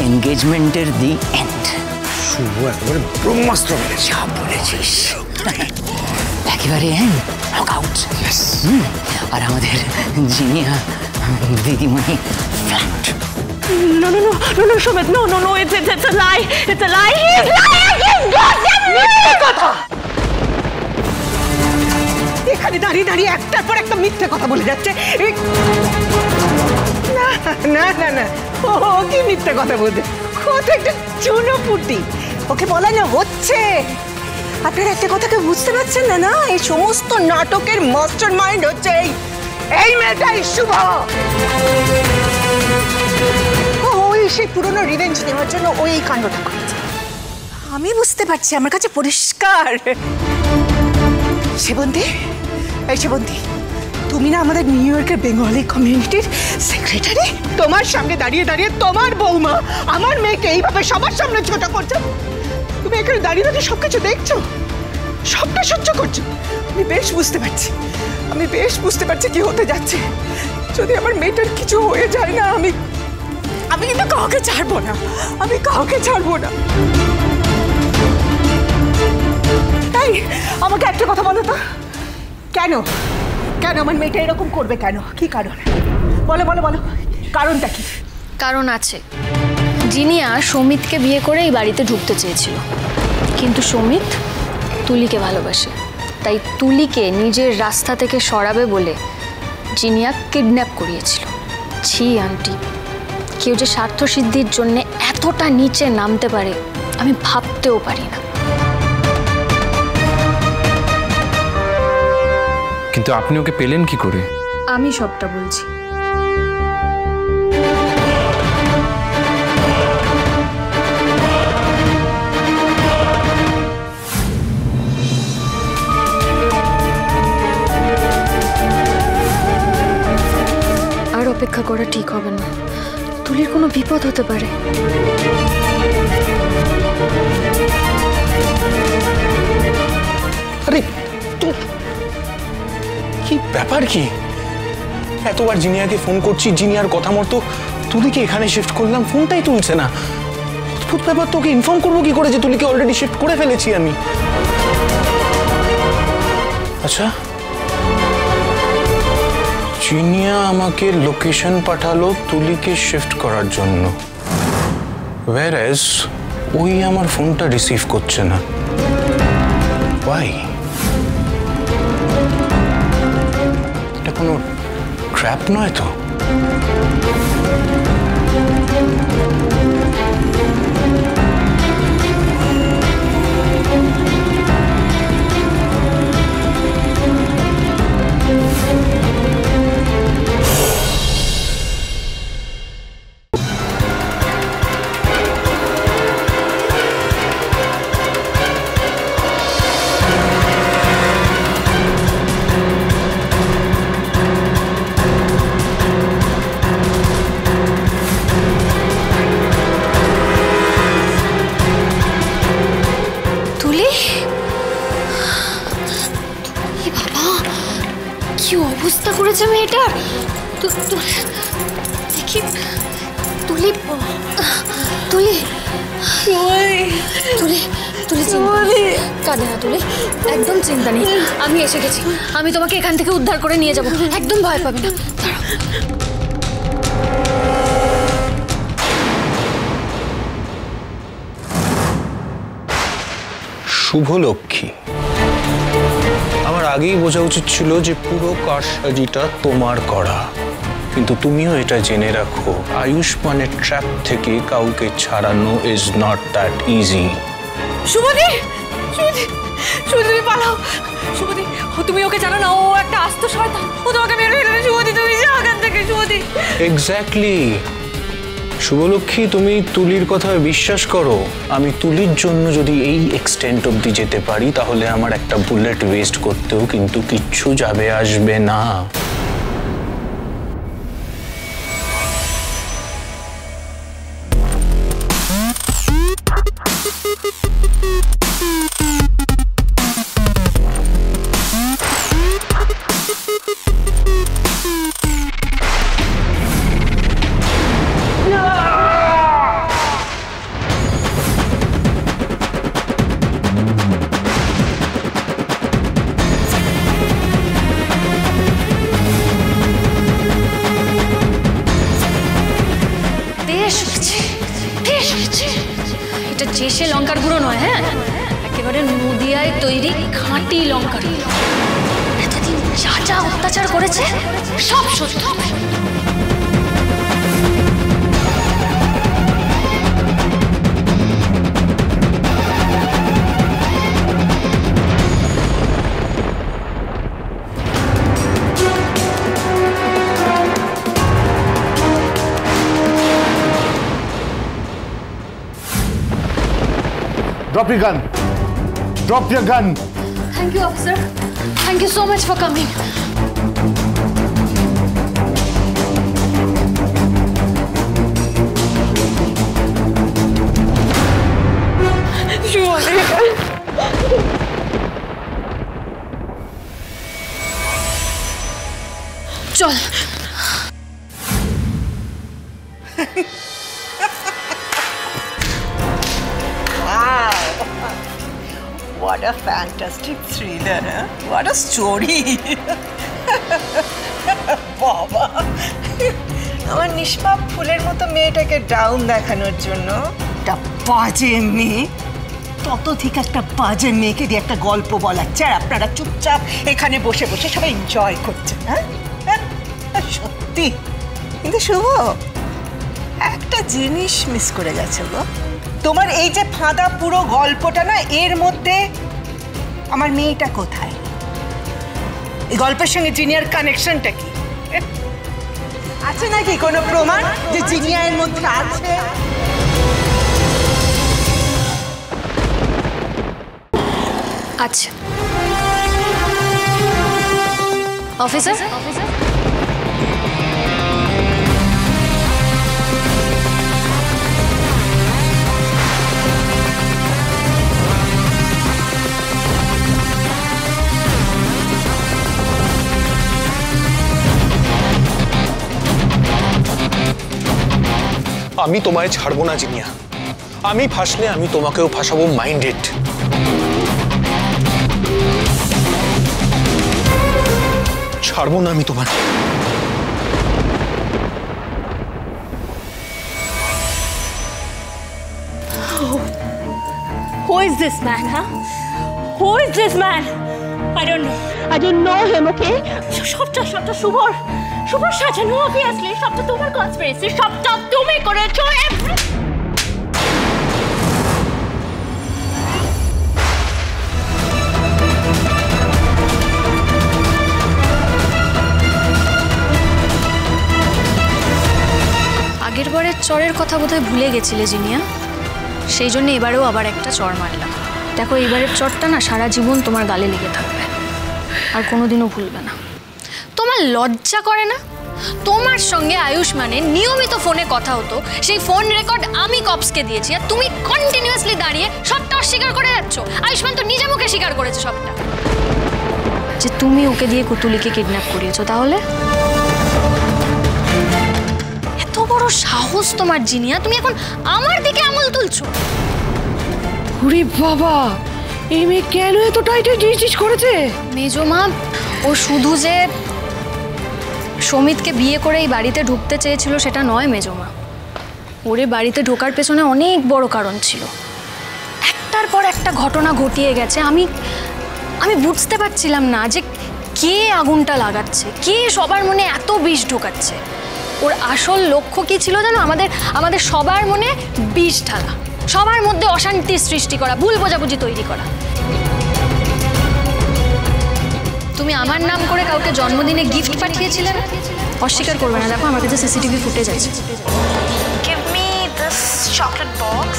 এনগেজমেন্টের the end. শুভ একেবারে ব্রহ্মাস্ত্র যা বলেছিস, একেবারে নক আউট। আর আমাদের জিনিয়া দিদিমণি flat. No, no, no, no, no, Sumit, no, no, no, it's a lie. It's a lie. He's lying. He's goddamn মিথ্যে কথা। এখানে দাঁড়িয়ে দাঁড়িয়ে একটার পর একটা মিথ্যে কথা বলে যাচ্ছে। না না না না, ও কি মিথ্যে কথা বলছে? ও তো একটা চুনোপুটি, ওকে বলানো হচ্ছে। আপনারা একটা কথা কেউ বুঝতে পারছেন না? না, এই সমস্ত নাটকের মাস্টার মাইন্ড হচ্ছে এই মেয়েটাই, শুভ। সেই পুরনো রিভেঞ্জ নেওয়ার জন্য ওই কাণ্ডটা করেছে। আমি বুঝতে পারছি, আমার কাছে পরিষ্কার। সেবন্তী, এই সেবন্তী, তুমি না আমাদের নিউ ইয়র্কের বেঙ্গলি কমিউনিটির সেক্রেটারি? তোমার সামনে দাঁড়িয়ে দাঁড়িয়ে তোমার বৌমা আমার মেয়েকে এইভাবে সবার সামনে ছোট করছো। তুমি এখানে দাঁড়িয়ে দাঁড়িয়ে সবকিছু দেখছো, সবটা সহ্য করছো। আমি বেশ বুঝতে পারছি, আমি বেশ বুঝতে পারছি কি হতে যাচ্ছে। যদি আমার মেয়েটার কিছু হয়ে যায় না, আমি কিন্তু কাউকে ছাড়বো না, আমি কাউকে ছাড়বো না। এই, আমাকে একটা কথা বলো তো, কেন কেন আমার মেয়েটা এরকম করবে? কেন, কি কারণ? বলো বলো বলো, কারণটা কি? কারণ আছে। জিনিয়া সমিতকে বিয়ে করে এই বাড়িতে ঢুকতে চেয়েছিল, কিন্তু সমিত তুলিকে ভালোবাসে, তাই তুলিকে নিজের রাস্তা থেকে সরাবে বলে জিনিয়া কিডন্যাপ করিয়েছিল। ছি আন্টি, কেউ যে স্বার্থ সিদ্ধির জন্য এতটা নিচে নামতে পারে আমি ভাবতেও পারি না। কিন্তু আপনি ওকে পেলেন কি করে? আমি সবটা বলছি। আর অপেক্ষা করা ঠিক হবে না, তুলির কোনো বিপদ হতে পারে। আরে কি ব্যাপার? কি এতবার জিনিয়াকে ফোন করছি, জিনিয়ার কথা মতো তুলিকে এখানে শিফট করলাম, ফোনটাই তুলছে না। অদ্ভুত ব্যাপার। তোকে ইনফর্ম করবো কি করে যে তুলিকে অলরেডি শিফট করে ফেলেছি আমি? আচ্ছা, জিনিয়া আমাকে লোকেশন পাঠালো তুলিকে শিফট করার জন্য, whereas ওই আমার ফোনটা রিসিভ করছে না। Why? এটা কোনো ট্র্যাপ নয় তো? কি অবস্থা করেছে মেয়েটার! দেখি, তুলি তুলি তুলি তুলি কাঁদে না তুলি, একদম চিন্তা নেই, আমি এসে গেছি। আমি তোমাকে এখান থেকে উদ্ধার করে নিয়ে যাবো, একদম ভয় পাবে না। শুভলক্ষ্মী, আমার আগেই বোঝা উচিত ছিল যে পুরো কারসাজিটা তোমার করা, কিন্তু তুমিও এটা জেনে রাখো, আয়ুষ্মানের ট্র্যাপ থেকে কাউকে ছাড়ানো ইজ নট দ্যাট ইজি। শুভদি, শুভদি, শুভদি তুমি পালাও। শুভদি, তুমি ওকে জানো না, ও একটা আস্ত শয়তান, ও তোমাকে মেরে ফেলবে। শুভদি, তুমি যাও এখান থেকে। শুভদি, এক্স্যাক্টলি। শুভলক্ষ্মী, তুমি তুলির কথায় বিশ্বাস করো। আমি তুলির জন্য যদি এই এক্সটেন্ট অবধি যেতে পারি, তাহলে আমার একটা বুলেট ওয়েস্ট করতেও কিন্তু কিচ্ছু যাবে আসবে না। এটা চেষে লঙ্কার গুঁড়ো নয়, হ্যাঁ, একেবারে নদিয়ায় তৈরি খাঁটি লঙ্কার গুঁড়ো। এতদিন যা যা অত্যাচার করেছে সব সত্য। Drop your gun. Drop your gun. Thank you, officer. Thank you so much for coming. চল। What a fantastic thriller, huh? What a story! বাবা, আমার নিষ্পাপ ফুলের মতো মেয়েটাকে ডাউন দেখানোর জন্য একটা বাজে মেয়ে, তত থেকে একটা বাজে মেয়েকে দিয়ে একটা গল্প বলাচ্ছে, আর আপনারা চুপচাপ এখানে বসে বসে সবাই এনজয় করছেন। হ্যাঁ, সত্যি। কিন্তু শুভ, একটা জিনিস মিস করে গেছে গো। তোমার এই যে ফাঁদা পুরো গল্পটা না, এর মধ্যে আমার মেয়েটা কোথায়? এই গল্পের সঙ্গে জিনিয়ার কানেকশনটা কি? আছে নাকি কোনো প্রমাণ যে জিনিয়া এর মধ্যে আছে? আচ্ছা অফিসার, আমি তোমায় ছাড়বো না জিনিয়া। আমি ফাঁসলে আমি তোমাকেও ফাঁসাবো, মাইন্ডেড। ছাড়বো না আমি তোমার। Who is this man, huh? Who is this man? I don't know. I don't know him, okay? সবটা শুভর সাজানো, obviously সবটা তোমার কনস্পিরেসি, সবটা তুমি করেছো। আগের বারের চরের কথা বোধহয় ভুলে গেছিলে জিনিয়া, সেই জন্য এবারেও আবার একটা চর মারলাম। দেখো, এবারের চরটা না সারা জীবন তোমার গালে লেগে থাকবে, আর কোনোদিনও ভুলবে না। তোমার লজ্জা করে না? তোমার সঙ্গে আয়ুষ্মানের নিয়মিত ফোনে কথা হতো, সেই ফোন রেকর্ড আমি কপসকে দিয়েছি, আর তুমি কন্টিনিউয়াসলি দাঁড়িয়ে সবটা অস্বীকার করে যাচ্ছ। আয়ুষ্মান তো নিজে মুখে স্বীকার করেছে সবটা, যে তুমি ওকে দিয়ে কুতুলিকে কিডন্যাপ করিয়েছো। তাহলে এত বড় সাহস তোমার জিনিয়া, তুমি এখন আমার দিকে আঙুল তুলছো? ওরে বাবা, এই মেয়ে কেন এতটা ডিস করেছে? মেজো মা, ও শুধু যে সমিতকে বিয়ে করে এই বাড়িতে ঢুকতে চেয়েছিল সেটা নয় মেজো মা, ওরে বাড়িতে ঢোকার পেছনে অনেক বড় কারণ ছিল। একটার পর একটা ঘটনা ঘটিয়ে গেছে। আমি বুঝতে পারছিলাম না যে কে আগুনটা লাগাচ্ছে, কে সবার মনে এত বিষ ঢোকাচ্ছে। ওর আসল লক্ষ্য কি ছিল জানো? আমাদের সবার মনে বিষ ঢালা, সবার মধ্যে অশান্তির সৃষ্টি করা, ভুল বোঝাবুঝি তৈরি করা। তুমি আমার নাম করে কাউকে জন্মদিনে গিফট পাঠিয়েছিলে না? অস্বীকার করবে না, দেখো আমার কাছে সিসিটিভি ফুটেজ আছে। Give me this chocolate box.